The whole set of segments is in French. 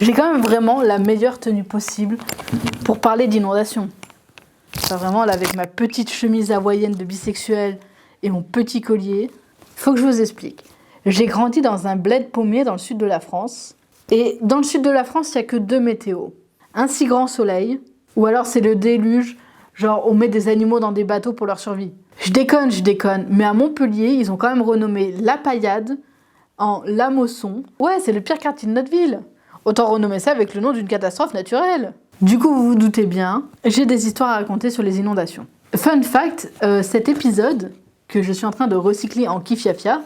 J'ai quand même vraiment la meilleure tenue possible pour parler d'inondation. Enfin, vraiment, là, avec ma petite chemise hawaïenne de bisexuel et mon petit collier. Faut que je vous explique. J'ai grandi dans un bled paumé dans le sud de la France. Et dans le sud de la France, il n'y a que 2 météos. Un si grand soleil, ou alors c'est le déluge, genre on met des animaux dans des bateaux pour leur survie. Je déconne, mais à Montpellier, ils ont quand même renommé la paillade en la Mosson. Ouais, c'est le pire quartier de notre ville. Autant renommer ça avec le nom d'une catastrophe naturelle. Du coup, vous vous doutez bien, j'ai des histoires à raconter sur les inondations. Fun fact, cet épisode, que je suis en train de recycler en Kifiafia,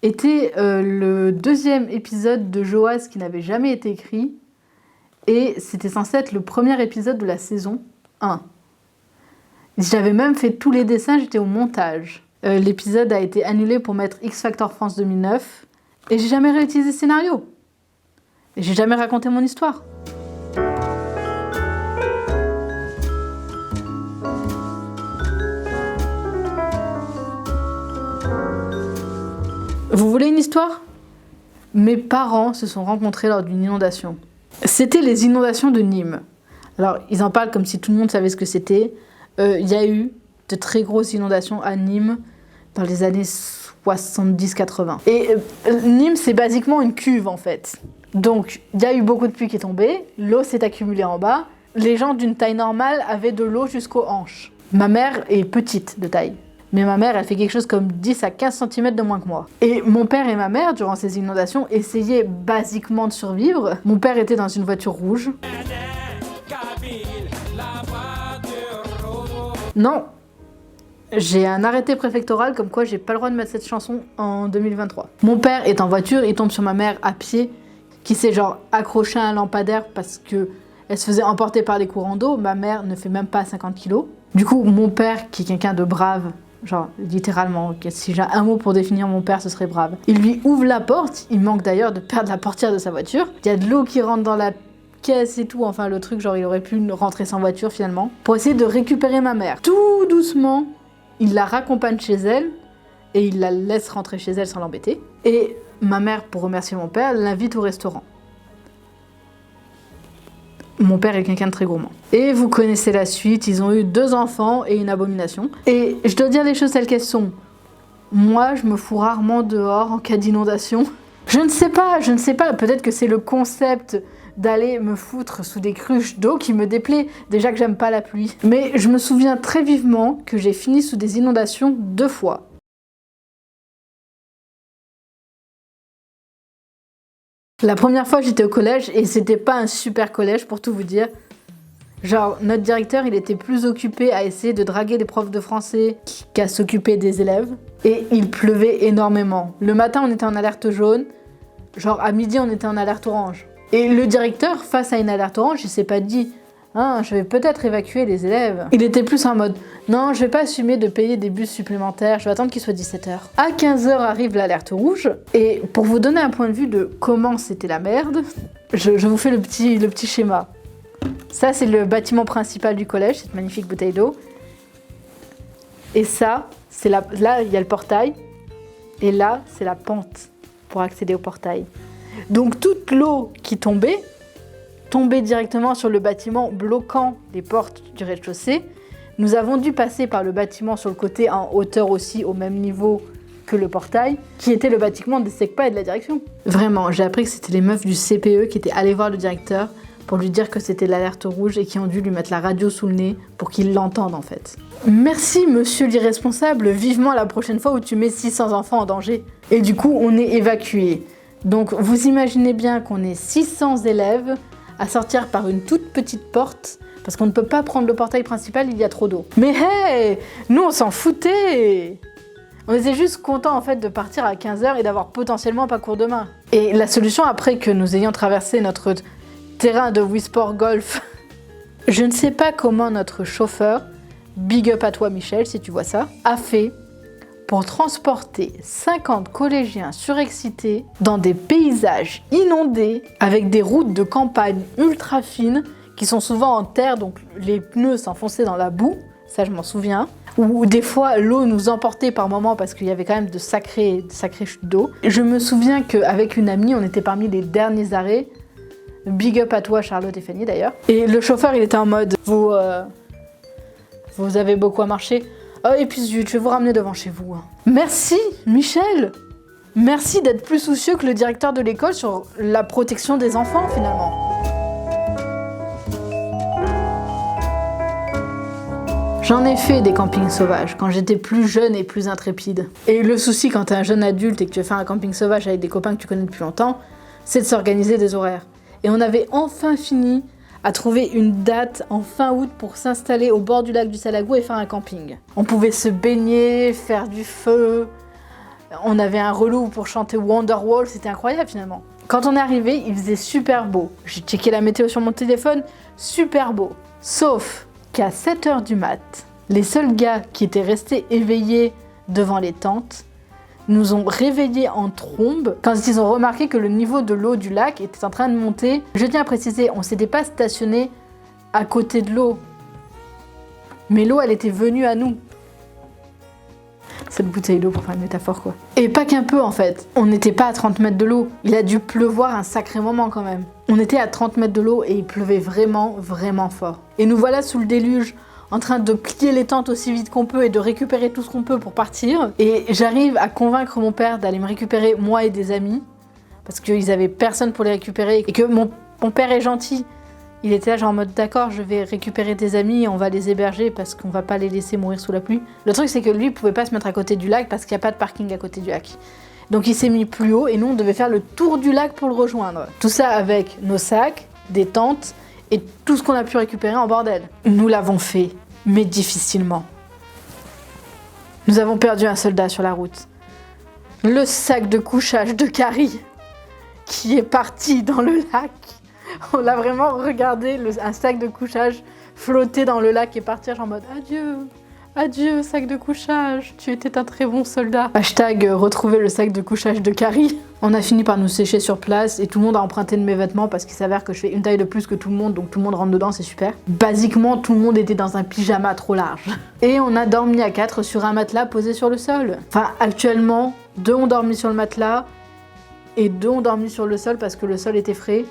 était le 2e épisode de Joas qui n'avait jamais été écrit, et c'était censé être le premier épisode de la saison 1. J'avais même fait tous les dessins, j'étais au montage. L'épisode a été annulé pour mettre X Factor France 2009, et j'ai jamais réutilisé le scénario. Et j'ai jamais raconté mon histoire. Vous voulez une histoire ? Mes parents se sont rencontrés lors d'une inondation. C'était les inondations de Nîmes. Alors, ils en parlent comme si tout le monde savait ce que c'était. Il y a eu de très grosses inondations à Nîmes dans les années 70-80. Et Nîmes, c'est basiquement une cuve, en fait. Donc, il y a eu beaucoup de pluie qui est tombée, l'eau s'est accumulée en bas. Les gens d'une taille normale avaient de l'eau jusqu'aux hanches. Ma mère est petite de taille. Mais ma mère, elle fait quelque chose comme 10 à 15 cm de moins que moi. Et mon père et ma mère, durant ces inondations, essayaient basiquement de survivre. Mon père était dans une voiture rouge. Non, j'ai un arrêté préfectoral comme quoi j'ai pas le droit de mettre cette chanson en 2023. Mon père est en voiture, il tombe sur ma mère à pied, qui s'est genre accroché à un lampadaire parce que elle se faisait emporter par les courants d'eau. Ma mère ne fait même pas 50 kilos. Du coup, mon père, qui est quelqu'un de brave, genre littéralement, si j'ai un mot pour définir mon père, ce serait brave. Il lui ouvre la porte, il manque d'ailleurs de perdre la portière de sa voiture. Il y a de l'eau qui rentre dans la caisse et tout, enfin le truc, genre il aurait pu rentrer sans voiture finalement, pour essayer de récupérer ma mère. Tout doucement, il la raccompagne chez elle et il la laisse rentrer chez elle sans l'embêter. Et ma mère, pour remercier mon père, l'invite au restaurant. Mon père est quelqu'un de très gourmand. Et vous connaissez la suite, ils ont eu 2 enfants et une abomination. Et je dois dire les choses telles qu'elles sont. Moi, je me fous rarement dehors en cas d'inondation. Je ne sais pas, peut-être que c'est le concept d'aller me foutre sous des cruches d'eau qui me déplaît. Déjà que j'aime pas la pluie. Mais je me souviens très vivement que j'ai fini sous des inondations 2 fois. La première fois, j'étais au collège et c'était pas un super collège pour tout vous dire. Genre, notre directeur, il était plus occupé à essayer de draguer des profs de français qu'à s'occuper des élèves. Et il pleuvait énormément. Le matin, on était en alerte jaune. Genre, à midi, on était en alerte orange. Et le directeur, face à une alerte orange, il s'est pas dit « Ah, je vais peut-être évacuer les élèves ». Il était plus en mode « Non, je vais pas assumer de payer des bus supplémentaires, je vais attendre qu'il soit 17h ». À 15h arrive l'alerte rouge. Et pour vous donner un point de vue de comment c'était la merde, je vous fais le petit schéma. Ça, c'est le bâtiment principal du collège, cette magnifique bouteille d'eau. Et ça, c'est là, il y a le portail. Et là, c'est la pente pour accéder au portail. Donc toute l'eau qui tombait directement sur le bâtiment, bloquant les portes du rez-de-chaussée. Nous avons dû passer par le bâtiment sur le côté en hauteur aussi, au même niveau que le portail, qui était le bâtiment des SECPA et de la direction. Vraiment, j'ai appris que c'était les meufs du CPE qui étaient allées voir le directeur pour lui dire que c'était l'alerte rouge et qui ont dû lui mettre la radio sous le nez pour qu'il l'entende en fait. Merci monsieur l'irresponsable, vivement la prochaine fois où tu mets 600 enfants en danger. Et du coup, on est évacués. Donc vous imaginez bien qu'on est 600 élèves à sortir par une toute petite porte parce qu'on ne peut pas prendre le portail principal, il y a trop d'eau. Mais hey, nous on s'en foutait. On était juste contents en fait de partir à 15h et d'avoir potentiellement pas cours demain. Et la solution après que nous ayons traversé notre terrain de Wii Sport Golf, je ne sais pas comment notre chauffeur, big up à toi Michel si tu vois ça, a fait pour transporter 50 collégiens surexcités dans des paysages inondés avec des routes de campagne ultra fines qui sont souvent en terre, donc les pneus s'enfonçaient dans la boue, ça je m'en souviens, ou des fois l'eau nous emportait par moments parce qu'il y avait quand même de sacrées chutes d'eau. Je me souviens qu'avec une amie, on était parmi les derniers arrêts Big up à toi Charlotte et Fanny d'ailleurs. Et le chauffeur il était en mode vous avez beaucoup à marcher. Oh et puis zut, je vais vous ramener devant chez vous. Merci Michel. Merci d'être plus soucieux que le directeur de l'école sur la protection des enfants finalement. J'en ai fait des campings sauvages quand j'étais plus jeune et plus intrépide. Et le souci quand t'es un jeune adulte et que tu veux faire un camping sauvage avec des copains que tu connais depuis longtemps, c'est de s'organiser des horaires. Et on avait enfin fini à trouver une date en fin août pour s'installer au bord du lac du Salagou et faire un camping. On pouvait se baigner, faire du feu, on avait un relou pour chanter Wonderwall, c'était incroyable finalement. Quand on est arrivé, il faisait super beau. J'ai checké la météo sur mon téléphone, super beau. Sauf qu'à 7h du mat, les seuls gars qui étaient restés éveillés devant les tentes nous ont réveillés en trombe quand ils ont remarqué que le niveau de l'eau du lac était en train de monter. Je tiens à préciser, on ne s'était pas stationné à côté de l'eau, mais l'eau elle était venue à nous. Cette bouteille d'eau pour faire une métaphore quoi. Et pas qu'un peu en fait, on n'était pas à 30 mètres de l'eau, il a dû pleuvoir un sacré moment quand même. On était à 30 mètres de l'eau et il pleuvait vraiment fort. Et nous voilà sous le déluge, en train de plier les tentes aussi vite qu'on peut et de récupérer tout ce qu'on peut pour partir. Et j'arrive à convaincre mon père d'aller me récupérer moi et des amis, parce qu'ils avaient personne pour les récupérer et que mon père est gentil. Il était là genre en mode d'accord, je vais récupérer tes amis et on va les héberger parce qu'on va pas les laisser mourir sous la pluie. Le truc c'est que lui il pouvait pas se mettre à côté du lac parce qu'il n'y a pas de parking à côté du lac. Donc il s'est mis plus haut et nous on devait faire le tour du lac pour le rejoindre. Tout ça avec nos sacs, des tentes et tout ce qu'on a pu récupérer en bordel. Nous l'avons fait, mais difficilement. Nous avons perdu un soldat sur la route. Le sac de couchage de Carrie qui est parti dans le lac. On l'a vraiment regardé, un sac de couchage flotter dans le lac et partir en mode adieu, adieu sac de couchage, tu étais un très bon soldat. Hashtag retrouver le sac de couchage de Carrie. On a fini par nous sécher sur place et tout le monde a emprunté de mes vêtements parce qu'il s'avère que je fais une taille de plus que tout le monde, donc tout le monde rentre dedans, c'est super. Basiquement, tout le monde était dans un pyjama trop large. Et on a dormi à 4 sur un matelas posé sur le sol. Enfin, actuellement, 2 ont dormi sur le matelas et 2 ont dormi sur le sol parce que le sol était frais.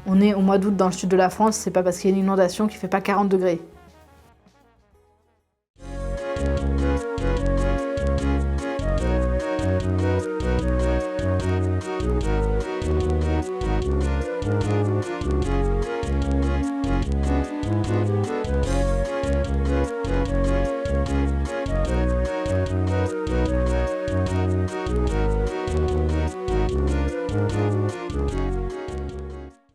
On est au mois d'août dans le sud de la France, c'est pas parce qu'il y a une inondation qu'il fait pas 40 degrés.